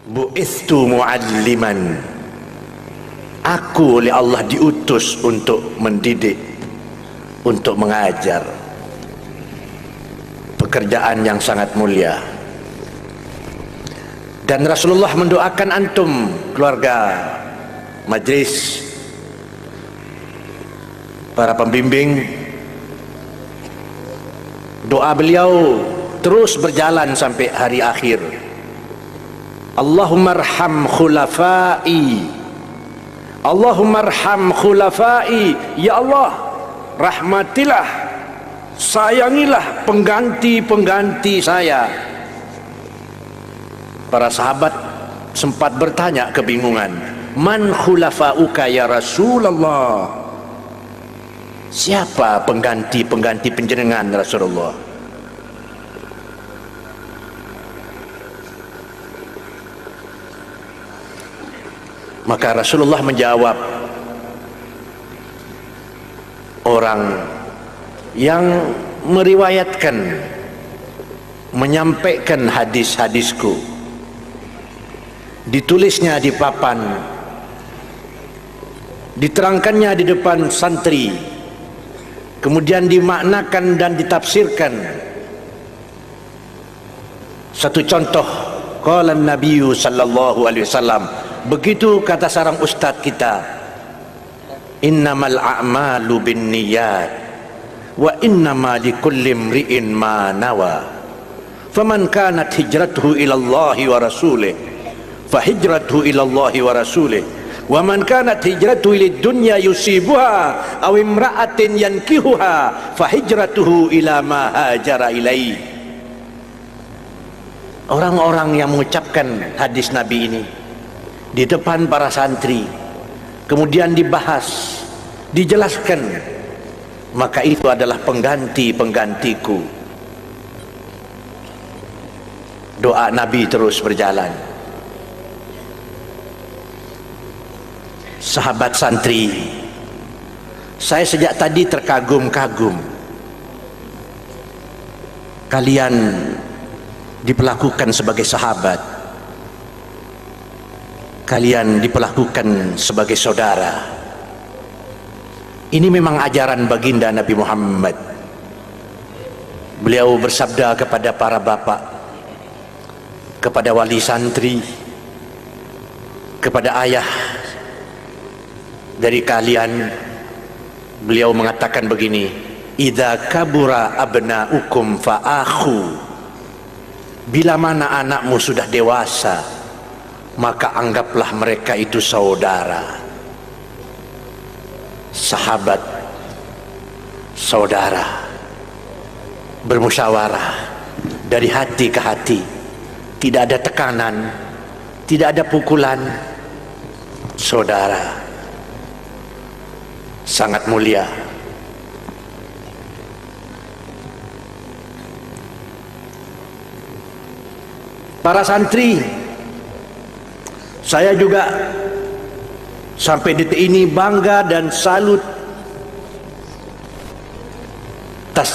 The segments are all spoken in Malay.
bu'istu mu'alliman, aku oleh Allah diutus untuk mendidik, untuk mengajar. Pekerjaan yang sangat mulia. Dan Rasulullah mendoakan antum keluarga majlis, para pembimbing, doa beliau terus berjalan sampai hari akhir. Allahumma arham khulafai, Allahumma arham khulafai, ya Allah rahmatilah, sayangilah pengganti-pengganti saya. Para sahabat sempat bertanya kebingungan, man khulafauka ya Rasulullah, siapa pengganti-pengganti penjenengan Rasulullah? Maka Rasulullah menjawab, orang yang meriwayatkan, menyampaikan hadis-hadisku, ditulisnya di papan, diterangkannya di depan santri, kemudian dimaknakan dan ditafsirkan. Satu contoh, qala Nabi sallallahu alaihi wasallam, begitu kata seorang ustaz kita, innamal a'malu binniyat wa innama likulli imri'in ma nawa, faman kanat hijratuhu ila Allah wa rasulih fa hijratuhu ila Allah wa rasulih, wa man kanat hijratuhu lid dunya yusibuha aw imra'atin yankihuha fa hijratuhu ila ma hajara ilaihi. Orang-orang yang mengucapkan hadis Nabi ini di depan para santri, kemudian dibahas, dijelaskan, maka itu adalah pengganti-penggantiku. Doa Nabi terus berjalan. Sahabat santri, saya sejak tadi terkagum-kagum. Kalian diperlakukan sebagai sahabat, kalian diperlakukan sebagai saudara. Ini memang ajaran baginda Nabi Muhammad. Beliau bersabda kepada para bapak, kepada wali santri, kepada ayah dari kalian, beliau mengatakan begini, idza kabura abnaukum fa'akhu, bila mana anakmu sudah dewasa, maka anggaplah mereka itu saudara. Sahabat, saudara, bermusyawarah dari hati ke hati, tidak ada tekanan, tidak ada pukulan. Saudara, sangat mulia. Para santri, saya juga sampai detik ini bangga dan salut atas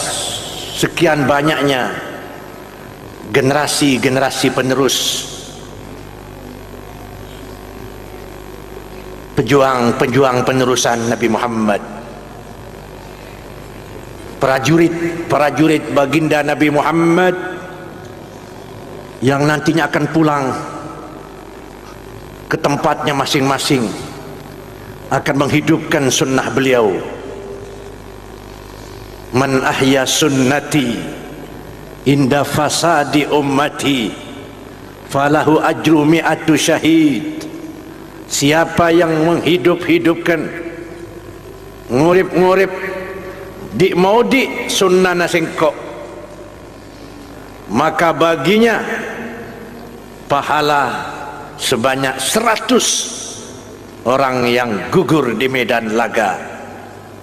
sekian banyaknya generasi-generasi penerus, pejuang-pejuang penerusan Nabi Muhammad, prajurit-prajurit baginda Nabi Muhammad yang nantinya akan pulang ke tempatnya masing-masing, akan menghidupkan sunnah beliau. Man ahya sunnati inda fasadi ummati falahu ajru mi'atu syahid. Siapa yang menghidup-hidupkan, ngurip-ngurip di maudi sunnah nasengkok, maka baginya pahala sebanyak 100 orang yang gugur di medan laga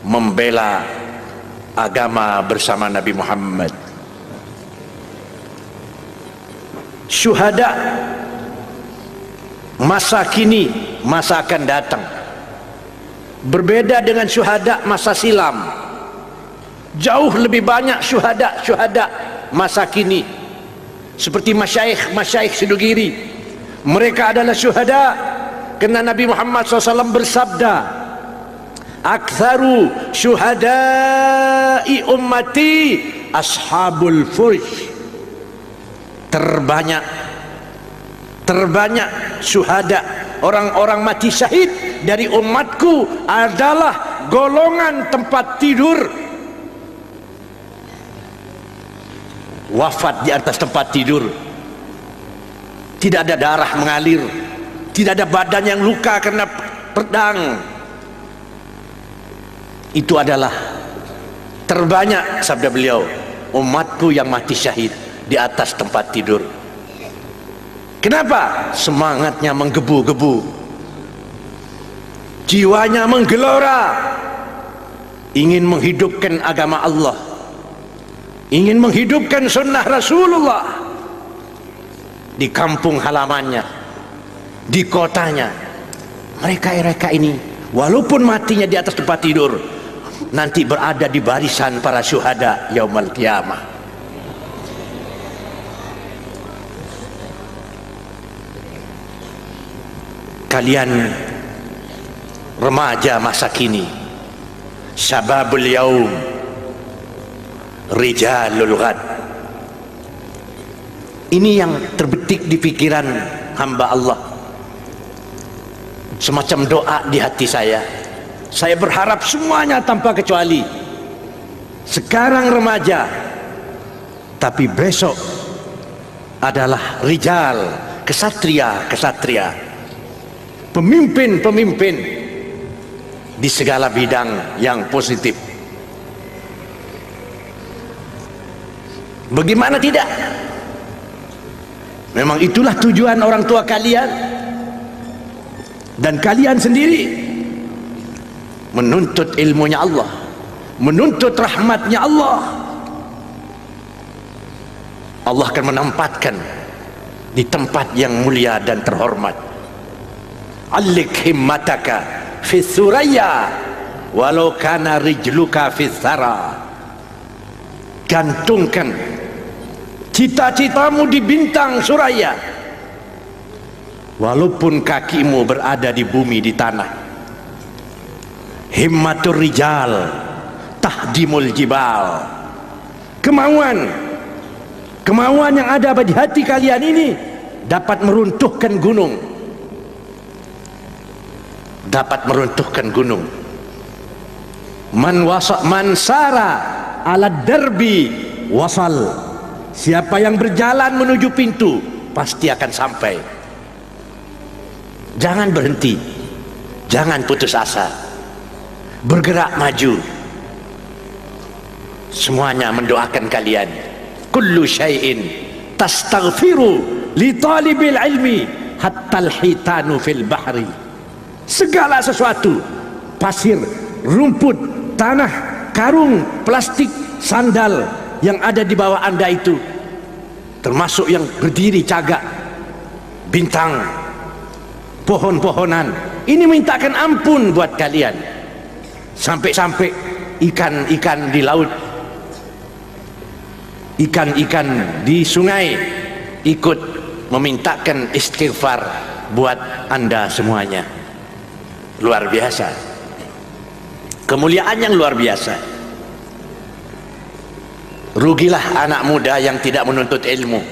membela agama bersama Nabi Muhammad. Syuhada masa kini, masa akan datang berbeda dengan syuhada masa silam. Jauh lebih banyak syuhada masa kini, seperti masyaikh Sidogiri, Mereka adalah syuhada, karena Nabi Muhammad SAW bersabda, aktsaru syuhada'i ummati ashabul fursh. Terbanyak syuhada, orang-orang mati syahid dari umatku adalah golongan tempat tidur. Wafat di atas tempat tidur, tidak ada darah mengalir, tidak ada badan yang luka karena pedang. Itu adalah terbanyak, sabda beliau, umatku yang mati syahid di atas tempat tidur. Kenapa? Semangatnya menggebu-gebu, jiwanya menggelora, ingin menghidupkan agama Allah, ingin menghidupkan sunnah Rasulullah di kampung halamannya, di kotanya. Mereka ini walaupun matinya di atas tempat tidur, nanti berada di barisan para syuhada yaumul qiyamah. Kalian remaja masa kini, syababul yaum, rijalul ghad. Ini yang terbetik di pikiran hamba Allah, semacam doa di hati saya. Saya berharap semuanya tanpa kecuali, sekarang remaja, tapi besok adalah rijal, kesatria, pemimpin di segala bidang yang positif. Bagaimana tidak? Memang itulah tujuan orang tua kalian dan kalian sendiri, menuntut ilmunya Allah, menuntut rahmatnya Allah. Allah akan menempatkan di tempat yang mulia dan terhormat. Allik himmataka fi suraya walau kana rijluka fi thara. Gantungkan cita-citamu di bintang suraya, walaupun kakimu berada di bumi, di tanah. Himmatur rijal tahdimul jibal. Kemauan yang ada di hati kalian ini dapat meruntuhkan gunung, man sara ala darbi wasal. Siapa yang berjalan menuju pintu pasti akan sampai. Jangan berhenti, jangan putus asa, bergerak maju. Semuanya mendoakan kalian. Kullu syai'in tastaghfiru li talibil ilmi hatta al-hitanu fil bahri. Segala sesuatu, pasir, rumput, tanah, karung, plastik, sandal yang ada di bawah Anda itu, termasuk yang berdiri cagak, bintang, pohon-pohonan, ini mintakan ampun buat kalian. Sampai-sampai ikan-ikan di laut, ikan-ikan di sungai ikut memintakan istighfar buat Anda semuanya. Luar biasa, kemuliaan yang luar biasa. Rugilah anak muda yang tidak menuntut ilmu.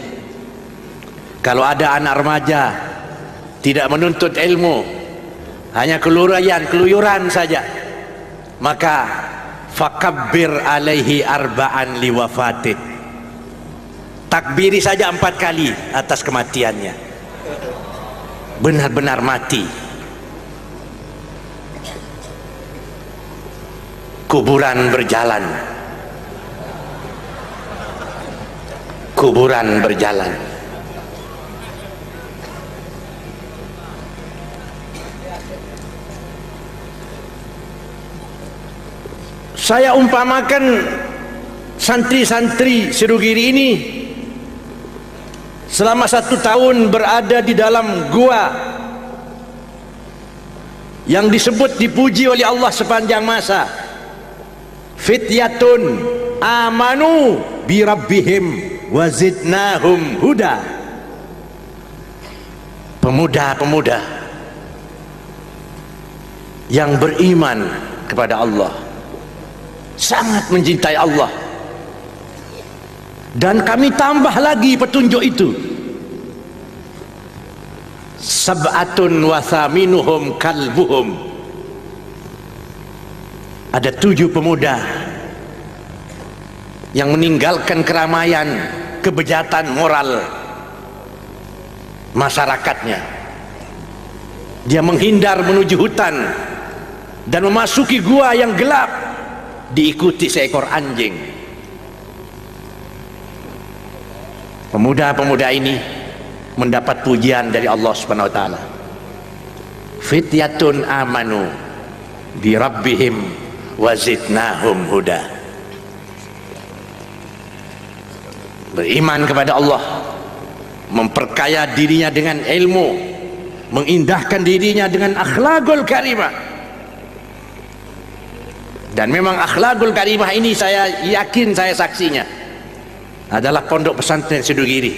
Kalau ada anak remaja tidak menuntut ilmu, hanya keluyuran saja, maka fakabbir alaihi arba'an liwafatih. Takbiri saja 4 kali atas kematiannya. Benar-benar mati. Kuburan berjalan. Kuburan berjalan. Saya umpamakan santri-santri Sirugiri ini selama 1 tahun berada di dalam gua yang disebut, dipuji oleh Allah sepanjang masa, fityatun amanu bi rabbihim wa zidnahum huda. pemuda-pemuda yang beriman kepada Allah, sangat mencintai Allah. Dan kami tambah lagi petunjuk itu, sab'atun wa thaminuhum kalbuhum. Ada 7 pemuda yang meninggalkan keramaian, kebejatan moral masyarakatnya. Dia menghindar menuju hutan dan memasuki gua yang gelap, diikuti seekor anjing. Pemuda-pemuda ini mendapat pujian dari Allah Subhanahu wa taala. Fityatun amanu bi rabbihim wa zidnahum huda. Beriman kepada Allah, memperkaya dirinya dengan ilmu, mengindahkan dirinya dengan akhlakul karimah. Dan memang akhlakul karimah ini saya yakin, saya saksinya, adalah Pondok Pesantren Sidogiri.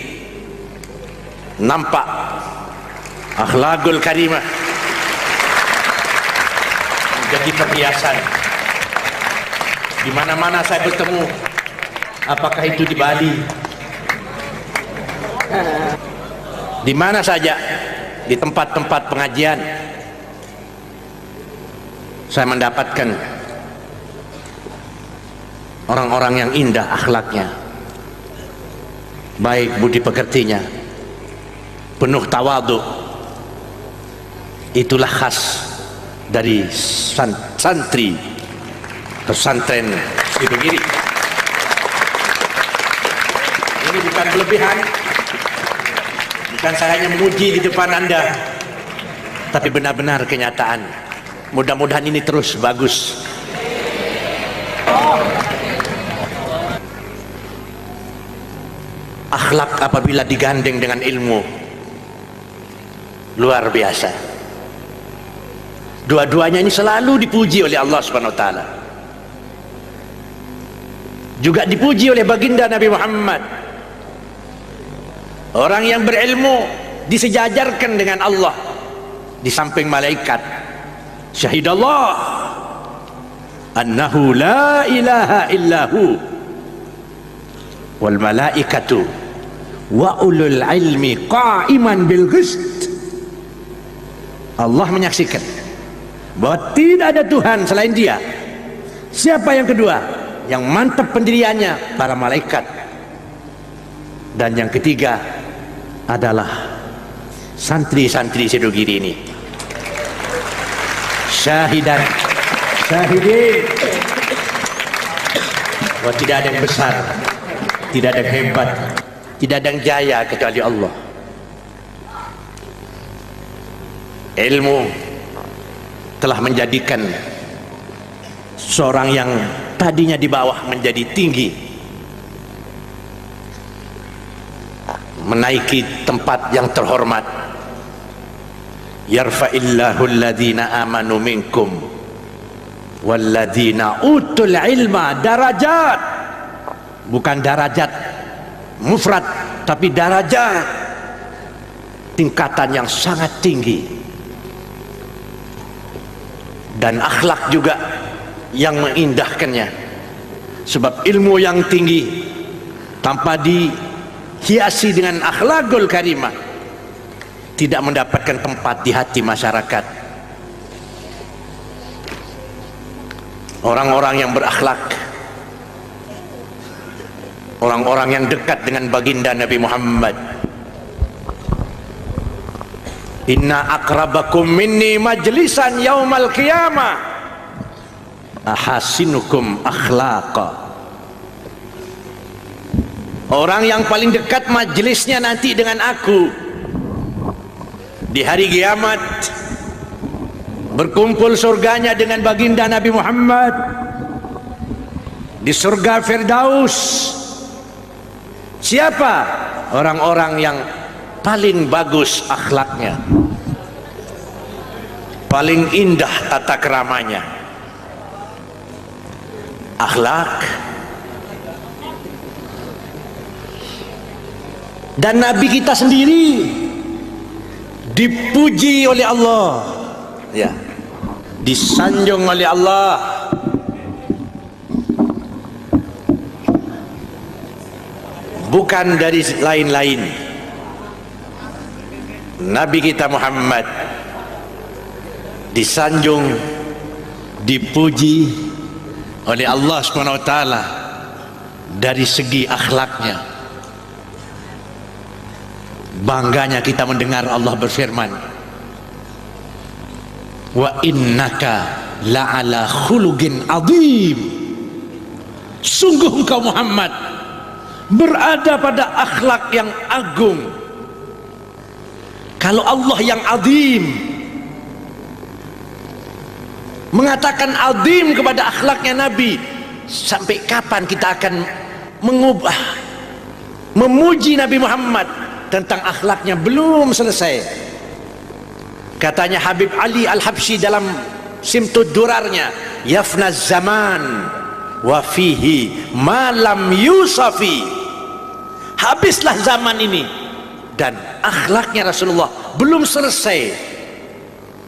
Nampak akhlakul karimah menjadi perhiasan di mana-mana saya bertemu, apakah itu di Bali, di mana saja, di tempat-tempat pengajian, saya mendapatkan orang-orang yang indah akhlaknya, baik budi pekertinya, penuh tawadhu. Itulah khas dari santri pesantren Sidogiri. Ini bukan kelebihan, bukan saya hanya memuji di depan Anda, tapi benar-benar kenyataan. Mudah-mudahan ini terus bagus. Akhlak apabila digandeng dengan ilmu, luar biasa. Dua-duanya ini selalu dipuji oleh Allah Subhanahu wa taala. Juga dipuji oleh baginda Nabi Muhammad. Orang yang berilmu disejajarkan dengan Allah di samping malaikat. Syahidallah annahu la ilaha illahu wal malaikatu wa ulul ilmi qa'iman bil qist. Allah menyaksikan bahwa tidak ada Tuhan selain Dia. Siapa yang kedua? Yang mantap pendiriannya para malaikat. Dan yang ketiga adalah santri-santri Sidogiri ini. Syahidin bahwa tidak ada yang besar, tidak ada yang hebat, tidak ada yang jaya kecuali Allah. Ilmu telah menjadikan seorang yang tadinya di bawah menjadi tinggi, menaiki tempat yang terhormat. Yarfa'illahu alladhina amanu minkum walladhina utul ilma darajat. Bukan darajat mufrad, tapi darajat, tingkatan yang sangat tinggi. Dan akhlak juga yang mengindahkannya. Sebab ilmu yang tinggi tanpa dihiasi dengan akhlakul karimah tidak mendapatkan tempat di hati masyarakat. Orang-orang yang berakhlak, orang-orang yang dekat dengan baginda Nabi Muhammad. Inna akrabakum minni majlisan yaumal qiyamah ahasinukum akhlaqa. Orang yang paling dekat majlisnya nanti dengan aku di hari kiamat, berkumpul surganya dengan baginda Nabi Muhammad di surga Firdaus. Siapa? Orang-orang yang paling bagus akhlaknya, paling indah tata keramanya. Akhlak. Dan Nabi kita sendiri dipuji oleh Allah, ya, disanjung oleh Allah, bukan dari lain-lain. Nabi kita Muhammad disanjung, dipuji oleh Allah Subhanahu wa taala dari segi akhlaknya. Bangganya kita mendengar Allah berfirman, wa innaka la'ala khuluqin azim. Sungguh engkau Muhammad berada pada akhlak yang agung. Kalau Allah yang azim mengatakan azim kepada akhlaknya Nabi, sampai kapan kita akan mengubah, memuji Nabi Muhammad tentang akhlaknya? Belum selesai. Katanya Habib Ali Al-Habsyi dalam Simtud Durarnya, yafna zaman wa fihi ma lam yusafi. Habislah zaman ini dan akhlaknya Rasulullah belum selesai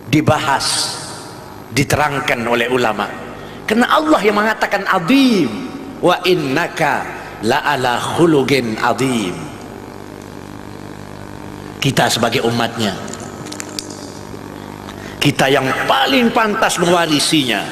dibahas, diterangkan oleh ulama. Karena Allah yang mengatakan azim, wa innaka la'ala khuluqin azim. Kita sebagai umatnya, kita yang paling pantas mewarisinya,